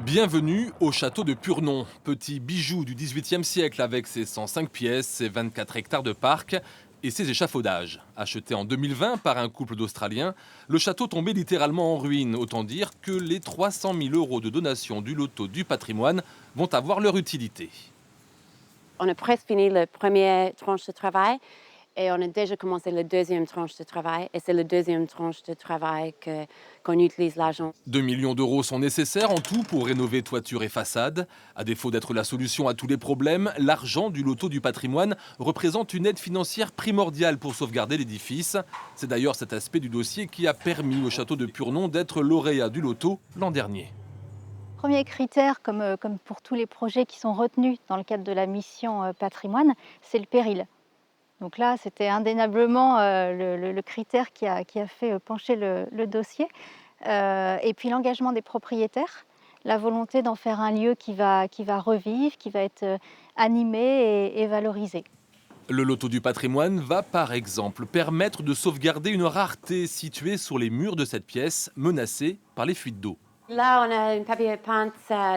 Bienvenue au château de Purnon, petit bijou du XVIIIe siècle avec ses 105 pièces, ses 24 hectares de parc et ses échafaudages. Acheté en 2020 par un couple d'Australiens, le château tombait littéralement en ruine. Autant dire que les 300 000 € de donation du loto du patrimoine vont avoir leur utilité. On a presque fini la première tranche de travail et on a déjà commencé la deuxième tranche de travail. Et c'est la deuxième tranche de travail qu'on utilise l'argent. 2 millions d'euros sont nécessaires en tout pour rénover toiture et façade. À défaut d'être la solution à tous les problèmes, l'argent du loto du patrimoine représente une aide financière primordiale pour sauvegarder l'édifice. C'est d'ailleurs cet aspect du dossier qui a permis au château de Purnon d'être lauréat du loto l'an dernier. Premier critère, comme pour tous les projets qui sont retenus dans le cadre de la mission patrimoine, c'est le péril. Donc là, c'était indéniablement le critère qui a fait pencher le dossier. Et puis l'engagement des propriétaires, la volonté d'en faire un lieu qui va revivre, qui va être animé et valorisé. Le loto du patrimoine va par exemple permettre de sauvegarder une rareté située sur les murs de cette pièce menacée par les fuites d'eau. Là, on a une papier peint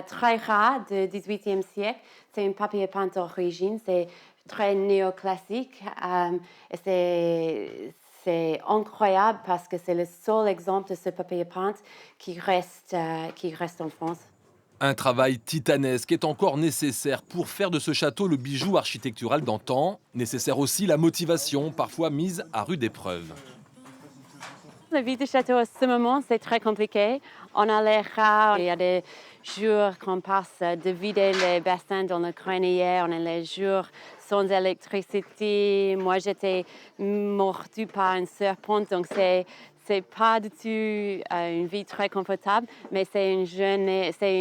très rare du XVIIIe siècle. C'est une papier peint d'origine, c'est très néoclassique. Et c'est incroyable parce que c'est le seul exemple de ce papier peint qui reste en France. Un travail titanesque est encore nécessaire pour faire de ce château le bijou architectural d'antan. Nécessaire aussi la motivation, parfois mise à rude épreuve. La vie du château à ce moment, c'est très compliqué. On a l'air rare. Il y a des jours qu'on passe de vider les bassins dans le grenier. On a les jours sans électricité. Moi, j'étais mordue par un serpent, donc c'est pas du tout une vie très confortable, mais c'est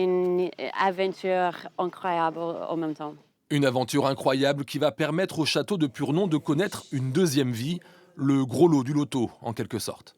une aventure incroyable en même temps. Une aventure incroyable qui va permettre au château de Purnon de connaître une deuxième vie, le gros lot du loto en quelque sorte.